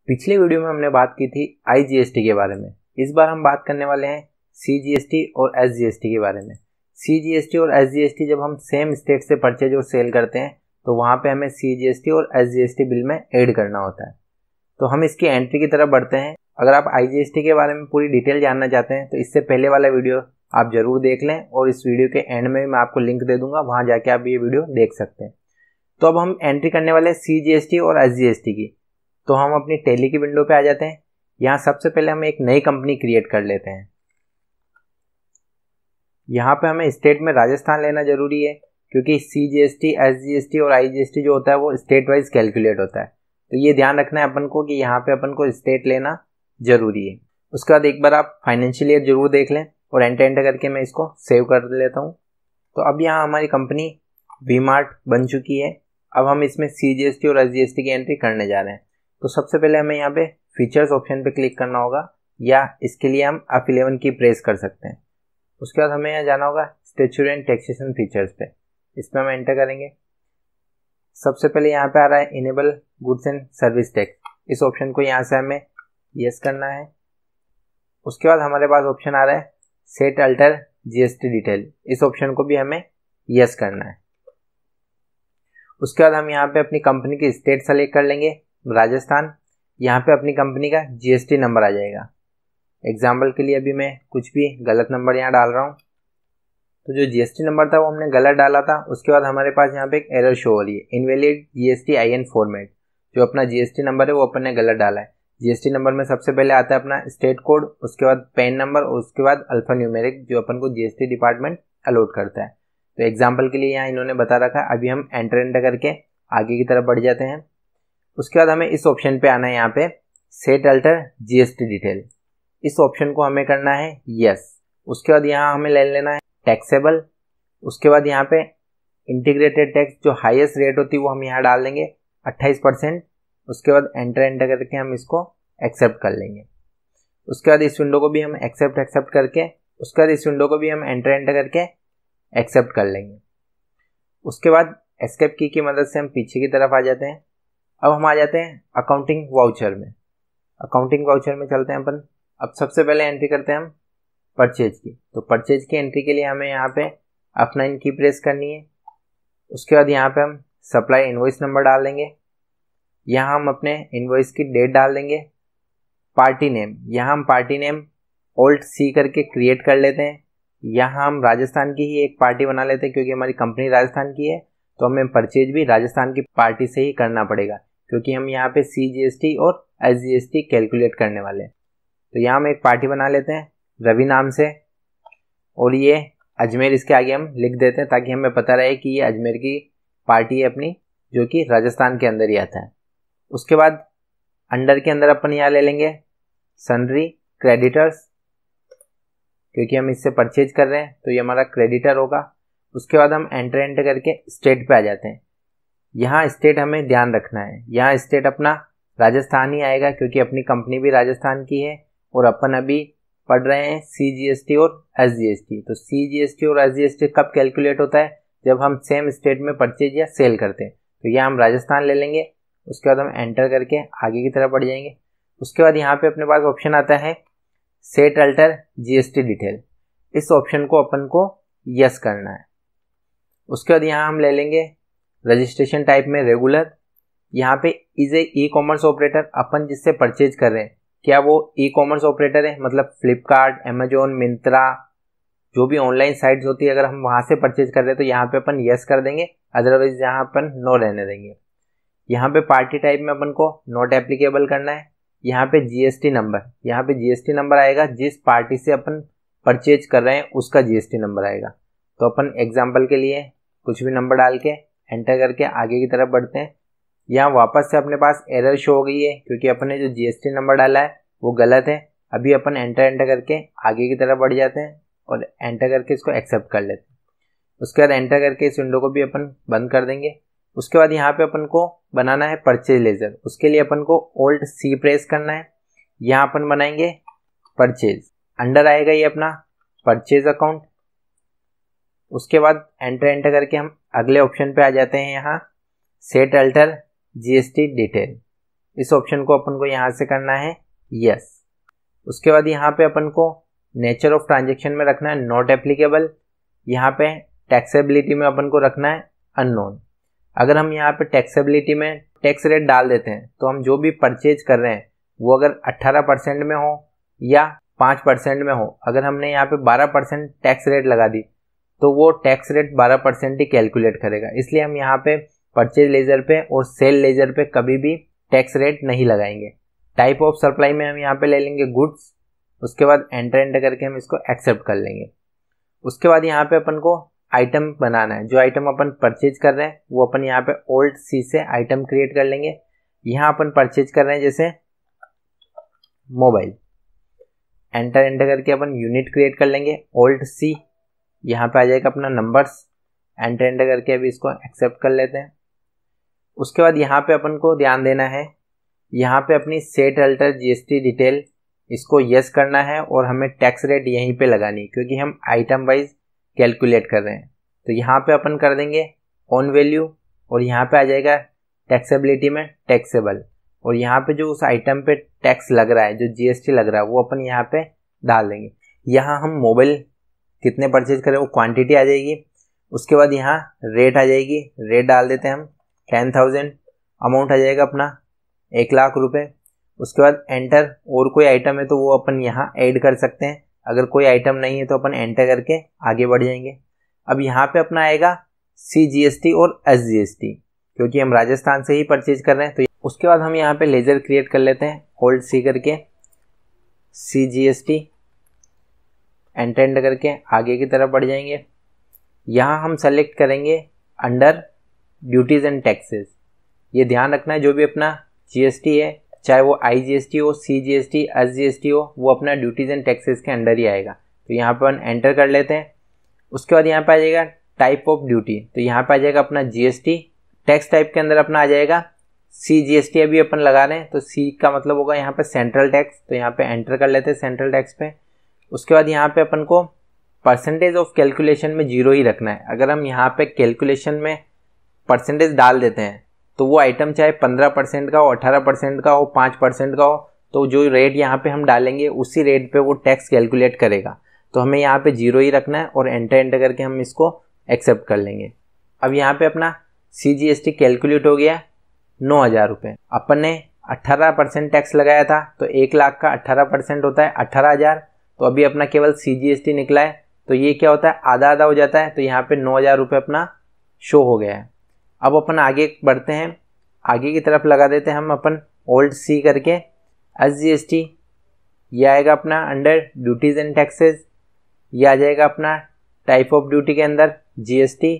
पिछली वीडियो में हमने बात की थी IGST के बारे में। इस बार हम बात करने वाले हैं CGST और SGST के बारे में। CGST और SGST जब हम सेम स्टेट से परचेज और सेल करते हैं तो वहाँ पे हमें CGST और SGST बिल में ऐड करना होता है। तो हम इसकी एंट्री की तरफ बढ़ते हैं। अगर आप IGST के बारे में पूरी डिटेल जानना चाहते हैं तो इससे पहले वाला वीडियो आप ज़रूर देख लें और इस वीडियो के एंड में मैं आपको लिंक दे दूंगा, वहाँ जाके आप ये वीडियो देख सकते हैं। तो अब हम एंट्री करने वाले हैं CGST और SGST की। तो हम अपनी टैली की विंडो पे आ जाते हैं। यहाँ सबसे पहले हम एक नई कंपनी क्रिएट कर लेते हैं। यहाँ पे हमें स्टेट में राजस्थान लेना जरूरी है क्योंकि CGST, SGST और IGST जो होता है वो स्टेट वाइज कैलकुलेट होता है। तो ये ध्यान रखना है अपन को कि यहाँ पे अपन को स्टेट लेना जरूरी है। उसके बाद एक बार आप फाइनेंशियल ईयर जरूर देख लें और एंटर करके मैं इसको सेव कर लेता हूँ। तो अब यहाँ हमारी कंपनी V-Mart बन चुकी है। अब हम इसमें CGST और SGST की एंट्री करने जा रहे हैं। तो सबसे पहले हमें यहाँ पे फीचर्स ऑप्शन पे क्लिक करना होगा या इसके लिए हम F11 की प्रेस कर सकते हैं। उसके बाद हमें यहाँ जाना होगा स्टैट्यूटरी एंड टैक्सेशन फीचर्स पे। इस पर हम एंटर करेंगे। सबसे पहले यहाँ पे आ रहा है enable goods and service tax. इस ऑप्शन को यहाँ से हमें यस करना है। उसके बाद हमारे पास ऑप्शन आ रहा है सेट अल्टर GST डिटेल। इस ऑप्शन को भी हमें यस करना है। उसके बाद हम यहाँ पे अपनी कंपनी की स्टेट सेलेक्ट कर लेंगे, राजस्थान। यहाँ पे अपनी कंपनी का GST नंबर आ जाएगा। एग्जाम्पल के लिए अभी मैं कुछ भी गलत नंबर यहाँ डाल रहा हूँ। तो जो GST नंबर था वो हमने गलत डाला था। उसके बाद हमारे पास यहाँ पे एक एरर शो हो रही है, इनवैलिड GST IN फॉर्मेट। जो अपना GST नंबर है वो अपन ने गलत डाला है। GST नंबर में सबसे पहले आता है अपना स्टेट कोड, उसके बाद पैन नंबर और उसके बाद अल्फा न्यूमेरिक जो अपन को GST डिपार्टमेंट अलॉट करता है। तो एग्जाम्पल के लिए यहाँ इन्होंने बता रखा है। अभी हम एंटर करके आगे की तरफ बढ़ जाते हैं। उसके बाद हमें इस ऑप्शन पे आना है, यहाँ पे सेट अल्टर GST डिटेल। इस ऑप्शन को हमें करना है यस। उसके बाद यहाँ हमें ले लेना है टैक्सेबल। उसके बाद यहाँ पे इंटीग्रेटेड टैक्स जो हाईएस्ट रेट होती है वो हम यहाँ डाल देंगे 28%। उसके बाद एंटर करके हम इसको एक्सेप्ट कर लेंगे। उसके बाद इस विंडो को भी हम एक्सेप्ट करके उसके बाद इस विंडो को भी हम एंटर करके एक्सेप्ट कर लेंगे। उसके बाद एस्केप की मदद से हम पीछे की तरफ आ जाते हैं। अब हम आ जाते हैं अकाउंटिंग वाउचर में। अकाउंटिंग वाउचर में चलते हैं अपन। अब सबसे पहले एंट्री करते हैं हम परचेज की। तो परचेज की एंट्री के लिए हमें यहाँ पे F9 की प्रेस करनी है। उसके बाद यहाँ पे हम सप्लाई इनवॉइस नंबर डाल देंगे। यहाँ हम अपने इनवॉइस की डेट डाल देंगे। पार्टी नेम, यहाँ हम पार्टी नेम Alt-C करके क्रिएट कर लेते हैं। यहाँ हम राजस्थान की ही एक पार्टी बना लेते हैं क्योंकि हमारी कंपनी राजस्थान की है। तो हमें परचेज भी राजस्थान की पार्टी से ही करना पड़ेगा क्योंकि हम यहाँ पे CGST और SGST कैलकुलेट करने वाले हैं। तो यहाँ हम एक पार्टी बना लेते हैं रवि नाम से और ये अजमेर इसके आगे हम लिख देते हैं ताकि हमें पता रहे कि ये अजमेर की पार्टी है अपनी, जो कि राजस्थान के अंदर ही आता है। उसके बाद अंडर के अंदर अपन यहाँ ले लेंगे सन्ड्री क्रेडिटर्स क्योंकि हम इससे परचेज कर रहे हैं तो ये हमारा क्रेडिटर होगा। उसके बाद हम एंटर करके स्टेट पे आ जाते हैं। यहाँ स्टेट हमें ध्यान रखना है, यहाँ स्टेट अपना राजस्थान ही आएगा क्योंकि अपनी कंपनी भी राजस्थान की है और अपन अभी पढ़ रहे हैं CGST और SGST। तो CGST और SGST कब कैलकुलेट होता है? जब हम सेम स्टेट में परचेज या सेल करते हैं। तो यहाँ हम राजस्थान ले लेंगे। उसके बाद हम एंटर करके आगे की तरफ बढ़ जाएंगे। उसके बाद यहाँ पे अपने पास ऑप्शन आता है सेट अल्टर GST डिटेल। इस ऑप्शन को अपन को यस करना है। उसके बाद यहाँ हम ले लेंगे रजिस्ट्रेशन टाइप में रेगुलर। यहाँ पे इज ए ई-कॉमर्स ऑपरेटर, अपन जिससे परचेज कर रहे हैं क्या वो ई-कॉमर्स ऑपरेटर है? मतलब फ्लिपकार्ट, अमेजोन, मिंत्रा, जो भी ऑनलाइन साइट्स होती है अगर हम वहाँ से परचेज कर रहे हैं तो यहाँ पे अपन यस कर देंगे, अदरवाइज यहाँ अपन नो रहने देंगे। यहाँ पे पार्टी टाइप में अपन को नॉट एप्लीकेबल करना है। यहाँ पे GST नंबर, यहाँ पे GST नंबर आएगा जिस पार्टी से अपन परचेज कर रहे हैं उसका GST नंबर आएगा। तो अपन एग्जाम्पल के लिए कुछ भी नंबर डाल के एंटर करके आगे की तरफ बढ़ते हैं। यहाँ वापस से अपने पास एरर शो हो गई है क्योंकि अपन ने जो GST नंबर डाला है वो गलत है। अभी अपन एंटर करके आगे की तरफ बढ़ जाते हैं और एंटर करके इसको एक्सेप्ट कर लेते हैं। उसके बाद एंटर करके इस विंडो को भी अपन बंद कर देंगे। उसके बाद यहाँ पे अपन को बनाना है परचेज लेजर। उसके लिए अपन को Alt-C प्रेस करना है। यहाँ अपन बनाएंगे परचेज, अंडर आएगा ये अपना परचेज अकाउंट। उसके बाद एंटर करके हम अगले ऑप्शन पे आ जाते हैं, यहाँ सेट अल्टर GST डिटेल। इस ऑप्शन को अपन को यहाँ से करना है यस। उसके बाद यहाँ पे अपन को नेचर ऑफ ट्रांजेक्शन में रखना है नॉट एप्लीकेबल। यहाँ पे टैक्सेबिलिटी में अपन को रखना है अननोन। अगर हम यहाँ पे टैक्सेबिलिटी में टैक्स रेट डाल देते हैं तो हम जो भी परचेज कर रहे हैं वो अगर 18% में हो या 5% में हो, अगर हमने यहाँ पे 12% टैक्स रेट लगा दी तो वो टैक्स रेट 12% ही कैलकुलेट करेगा। इसलिए हम यहाँ पे परचेज लेजर पे और सेल लेजर पे कभी भी टैक्स रेट नहीं लगाएंगे। टाइप ऑफ सप्लाई में हम यहाँ पे ले लेंगे गुड्स। उसके बाद एंटर करके हम इसको एक्सेप्ट कर लेंगे। उसके बाद यहाँ पे अपन को आइटम बनाना है। जो आइटम अपन परचेज कर रहे हैं वो अपन यहाँ पे ओल्ड सी से आइटम क्रिएट कर लेंगे। यहाँ अपन परचेज कर रहे हैं जैसे मोबाइल, एंटर करके अपन यूनिट क्रिएट कर लेंगे ओल्ड सी। यहाँ पे आ जाएगा अपना नंबर्स, एंटर करके अभी इसको एक्सेप्ट कर लेते हैं। उसके बाद यहाँ पे अपन को ध्यान देना है, यहाँ पे अपनी सेट अल्टर जीएसटी डिटेल इसको यस करना है और हमें टैक्स रेट यहीं पे लगानी, क्योंकि हम आइटम वाइज कैलकुलेट कर रहे हैं। तो यहाँ पे अपन कर देंगे ऑन वैल्यू और यहाँ पे आ जाएगा टैक्सेबिलिटी में टैक्सेबल, और यहाँ पे जो उस आइटम पे टैक्स लग रहा है, जो जीएसटी लग रहा है, वो अपन यहाँ पे डाल देंगे। यहाँ हम मोबाइल कितने परचेज करें वो क्वांटिटी आ जाएगी। उसके बाद यहाँ रेट आ जाएगी, रेट डाल देते हैं हम 10,000। अमाउंट आ जाएगा अपना 1,00,000 रुपये। उसके बाद एंटर, और कोई आइटम है तो वो अपन यहाँ ऐड कर सकते हैं। अगर कोई आइटम नहीं है तो अपन एंटर करके आगे बढ़ जाएंगे। अब यहाँ पे अपना आएगा CGST और SGST, क्योंकि हम राजस्थान से ही परचेज कर रहे हैं। तो उसके बाद हम यहाँ पे लेजर क्रिएट कर लेते हैं ओल्ड सी करके CGST, एंटर करके आगे की तरफ बढ़ जाएंगे। यहाँ हम सेलेक्ट करेंगे अंडर ड्यूटीज़ एंड टैक्सेस। ये ध्यान रखना है जो भी अपना GST है, चाहे वो IGST हो, CGST, SGST हो, वो अपना ड्यूटीज़ एंड टैक्सेस के अंडर ही आएगा। तो यहाँ पर अपन एंटर कर लेते हैं। उसके बाद यहाँ पे आ जाएगा टाइप ऑफ ड्यूटी। तो यहाँ पे आ जाएगा अपना GST। टैक्स टाइप के अंदर अपना आ जाएगा CGST। अभी अपन लगा रहे हैं तो C का मतलब होगा यहाँ पे सेंट्रल टैक्स। तो यहाँ पे एंटर कर लेते हैं सेंट्रल टैक्स पे। उसके बाद यहाँ पे अपन को परसेंटेज ऑफ कैलकुलेशन में 0 ही रखना है। अगर हम यहाँ पे कैलकुलेशन में परसेंटेज डाल देते हैं तो वो आइटम चाहे 15% का हो, 18% का हो, 5% का हो, तो जो रेट यहाँ पे हम डालेंगे उसी रेट पे वो टैक्स कैलकुलेट करेगा। तो हमें यहाँ पे 0 ही रखना है और एंटर करके हम इसको एक्सेप्ट कर लेंगे। अब यहाँ पे अपना CGST कैलकुलेट हो गया 9,000 रुपये। अपन ने 18% टैक्स लगाया था तो 1,00,000 का 18% होता है 18,000। तो अभी अपना केवल CGST निकला है, तो ये क्या होता है, आधा आधा हो जाता है। तो यहाँ पे 9,000 रुपये अपना शो हो गया है। अब अपन आगे बढ़ते हैं, आगे की तरफ लगा देते हैं हम अपन ओल्ड सी करके SGST। ये आएगा अपना अंडर ड्यूटीज़ एंड टैक्सेस। ये आ जाएगा अपना टाइप ऑफ ड्यूटी के अंदर GST।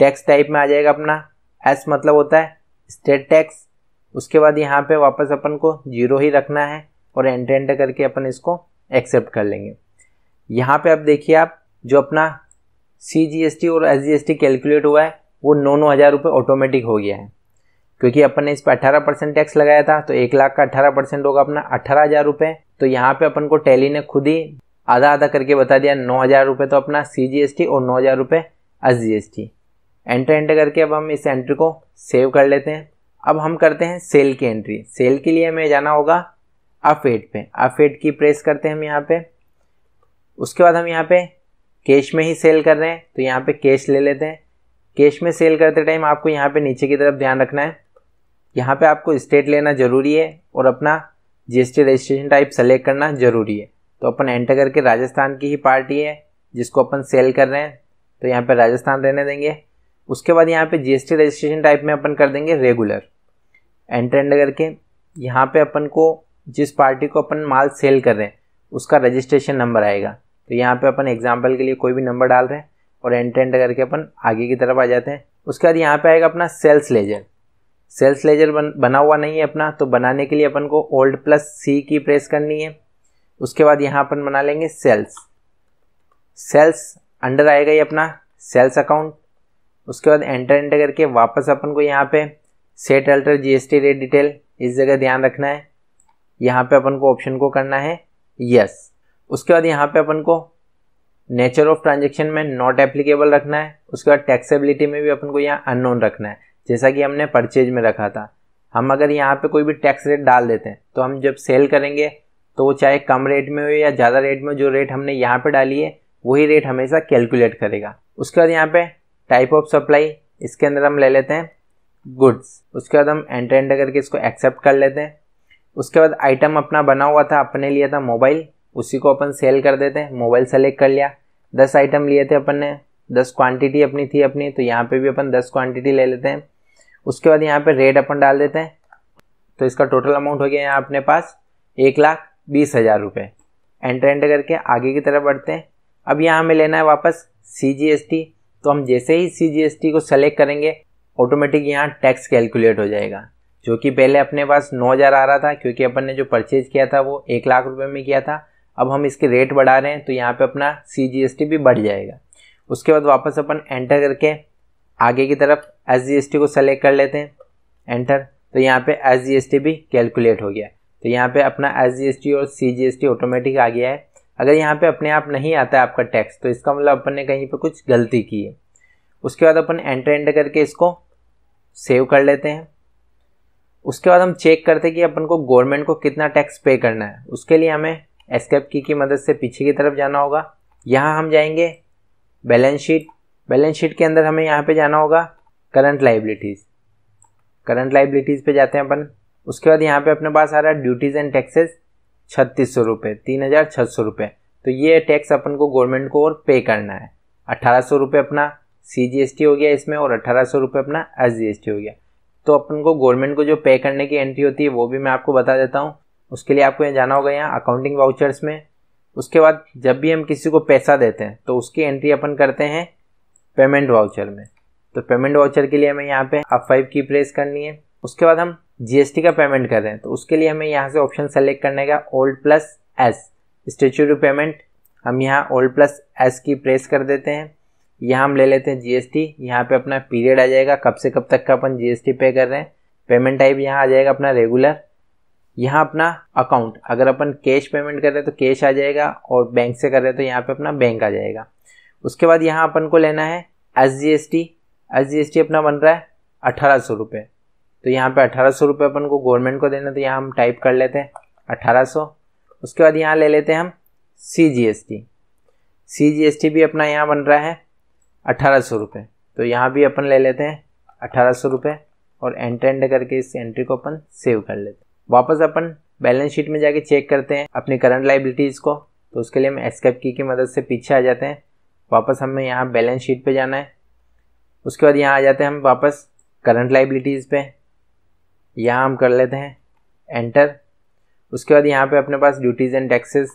टैक्स टाइप में आ जाएगा अपना S मतलब होता है स्टेट टैक्स। उसके बाद यहाँ पे वापस अपन को 0 ही रखना है और एंटर करके अपन इसको एक्सेप्ट कर लेंगे। यहाँ पे अब देखिए आप, जो अपना CGST और SGST कैलकुलेट हुआ है वो 9,000 रुपये ऑटोमेटिक हो गया है, क्योंकि अपन ने इस पर 18% टैक्स लगाया था। तो 1,00,000 का 18% होगा अपना 18,000 रुपये। तो यहाँ पे अपन को टैली ने खुद ही आधा आधा करके बता दिया, 9,000 रुपये तो अपना CGST और 9,000 रुपये SGST। एंटर करके अब हम इस एंट्री को सेव कर लेते हैं। अब हम करते हैं सेल की एंट्री। सेल के लिए हमें जाना होगा F8 पे। F8 की प्रेस करते हैं हम यहाँ पे। उसके बाद हम यहाँ पे कैश में ही सेल कर रहे हैं तो यहाँ पे कैश ले लेते हैं। कैश में सेल करते टाइम आपको यहाँ पे नीचे की तरफ ध्यान रखना है, यहाँ पे आपको स्टेट लेना ज़रूरी है और अपना GST रजिस्ट्रेशन टाइप सेलेक्ट करना ज़रूरी है। तो अपन एंटर करके राजस्थान की ही पार्टी है जिसको अपन सेल कर रहे हैं, तो यहाँ पे राजस्थान रहने देंगे। उसके बाद यहाँ पे GST रजिस्ट्रेशन टाइप में अपन कर देंगे रेगुलर। एंटर करके यहाँ पे अपन को जिस पार्टी को अपन माल सेल कर रहे हैं उसका रजिस्ट्रेशन नंबर आएगा। तो यहाँ पे अपन एग्जाम्पल के लिए कोई भी नंबर डाल रहे हैं और एंटर करके अपन आगे की तरफ आ जाते हैं। उसके बाद यहाँ पे आएगा अपना सेल्स लेजर। सेल्स लेजर बना हुआ नहीं है अपना, तो बनाने के लिए अपन को Alt+C की प्रेस करनी है। उसके बाद यहाँ अपन बना लेंगे सेल्स। सेल्स अंडर आएगा ये अपना सेल्स अकाउंट। उसके बाद एंटर करके वापस अपन को यहाँ पे set alter GST rate detail, इस जगह ध्यान रखना है। यहाँ पे अपन को ऑप्शन को करना है यस। उसके बाद यहाँ पे अपन को नेचर ऑफ ट्रांजेक्शन में नॉट एप्लीकेबल रखना है। उसके बाद टैक्सेबिलिटी में भी अपन को यहाँ अननोन रखना है, जैसा कि हमने परचेज में रखा था। हम अगर यहाँ पे कोई भी टैक्स रेट डाल देते हैं तो हम जब सेल करेंगे तो वो चाहे कम रेट में हो या ज़्यादा रेट में, जो रेट हमने यहाँ पे डाली है वही रेट हमेशा कैलकुलेट करेगा। उसके बाद यहाँ पे टाइप ऑफ सप्लाई, इसके अंदर हम ले लेते हैं गुड्स। उसके बाद हम एंटर करके इसको एक्सेप्ट कर लेते हैं। उसके बाद आइटम अपना बना हुआ था, अपने लिया था मोबाइल, उसी को अपन सेल कर देते हैं। मोबाइल सेलेक्ट कर लिया। 10 आइटम लिए थे अपन ने, 10 क्वांटिटी अपनी थी अपनी, तो यहाँ पे भी अपन 10 क्वांटिटी ले लेते हैं। उसके बाद यहाँ पे रेट अपन डाल देते हैं। तो इसका टोटल अमाउंट हो गया यहाँ अपने पास 1,20,000 रुपये। एंटर करके आगे की तरफ बढ़ते हैं। अब यहाँ हमें लेना है वापस CGST। तो हम जैसे ही CGST को सेलेक्ट करेंगे ऑटोमेटिक यहाँ टैक्स कैलकुलेट हो जाएगा, जो कि पहले अपने पास 9,000 आ रहा था क्योंकि अपन ने जो परचेज किया था वो 1,00,000 रुपये में किया था। अब हम इसके रेट बढ़ा रहे हैं तो यहाँ पे अपना CGST भी बढ़ जाएगा। उसके बाद वापस अपन एंटर करके आगे की तरफ SGST को सेलेक्ट कर लेते हैं, एंटर। तो यहाँ पे SGST भी कैलकुलेट हो गया। तो यहाँ पे अपना SGST और CGST ऑटोमेटिक आ गया है। अगर यहाँ पे अपने आप नहीं आता है आपका टैक्स तो इसका मतलब अपन ने कहीं पे कुछ गलती की है। उसके बाद अपन एंटर करके इसको सेव कर लेते हैं। उसके बाद हम चेक करते हैं कि अपन को गवर्नमेंट को कितना टैक्स पे करना है। उसके लिए हमें एस्केप की मदद से पीछे की तरफ जाना होगा। यहाँ हम जाएंगे बैलेंस शीट। बैलेंस शीट के अंदर हमें यहाँ पे जाना होगा करंट लाइबिलिटीज़। करंट लाइबिलिटीज़ पे जाते हैं अपन। उसके बाद यहाँ पे अपने पास आ रहा है ड्यूटीज़ एंड टैक्सेस 3,600 रुपये, 3,600 रुपये। तो ये टैक्स अपन को गवर्नमेंट को और पे करना है। 1,800 रुपये अपना CGST हो गया इसमें और 1,800 रुपये अपना SGST हो गया। तो अपन को गवर्नमेंट को जो पे करने की एंट्री होती है वो भी मैं आपको बता देता हूँ। उसके लिए आपको यहाँ जाना होगा यहाँ अकाउंटिंग वाउचर्स में। उसके बाद जब भी हम किसी को पैसा देते हैं तो उसकी एंट्री अपन करते हैं पेमेंट वाउचर में। तो पेमेंट वाउचर के लिए हमें यहाँ पे F5 की प्रेस करनी है। उसके बाद हम GST का पेमेंट कर रहे हैं तो उसके लिए हमें यहाँ से ऑप्शन सेलेक्ट करने का Alt+S स्टैट्यूटरी पेमेंट। हम यहाँ Alt+S की प्रेस कर देते हैं। यहाँ हम ले लेते हैं GST। यहाँ पे अपना पीरियड आ जाएगा, कब से कब तक का अपन GST पे कर रहे हैं। पेमेंट टाइप यहाँ आ जाएगा अपना रेगुलर। यहाँ अपना अकाउंट, अगर अपन कैश पेमेंट कर रहे हैं तो कैश आ जाएगा और बैंक से कर रहे हैं तो यहाँ पे अपना बैंक आ जाएगा। उसके बाद यहाँ अपन को लेना है SGST। SGST अपना बन रहा है 1,800 रुपये। तो यहाँ पे 1,800 रुपये अपन को गवर्नमेंट को देना, तो यहाँ हम टाइप कर लेते हैं 1,800। उसके बाद यहाँ ले लेते हैं हम CGST। CGST भी अपना यहाँ बन रहा है 1,800 रुपये। तो यहाँ भी अपन ले लेते हैं 1,800 रुपये और एंटर करके इस एंट्री को अपन सेव कर लेते हैं। वापस अपन बैलेंस शीट में जाके चेक करते हैं अपनी करंट लाइबिलिटीज़ को। तो उसके लिए हम एस्केप की मदद से पीछे आ जाते हैं। वापस हमें यहाँ बैलेंस शीट पे जाना है। उसके बाद यहाँ आ जाते हैं हम वापस करंट लाइबिलिटीज़ पे। यहाँ हम कर लेते हैं एंटर। उसके बाद यहाँ पे अपने पास ड्यूटीज़ एंड टैक्सेस,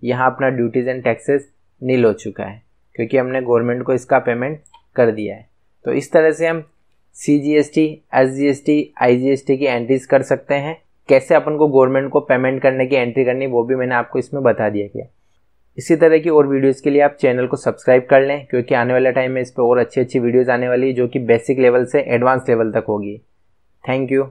यहाँ अपना ड्यूटीज़ एंड टैक्सेस नील हो चुका है क्योंकि हमने गवर्नमेंट को इसका पेमेंट कर दिया है। तो इस तरह से हम CGST, SGST, IGST की एंट्रीज कर सकते हैं। कैसे अपन को गवर्नमेंट को पेमेंट करने की एंट्री करनी वो भी मैंने आपको इसमें बता दिया गया। इसी तरह की और वीडियोस के लिए आप चैनल को सब्सक्राइब कर लें क्योंकि आने वाले टाइम में इस पर और अच्छी वीडियोस आने वाली है जो कि बेसिक लेवल से एडवांस लेवल तक होगी। Thank you.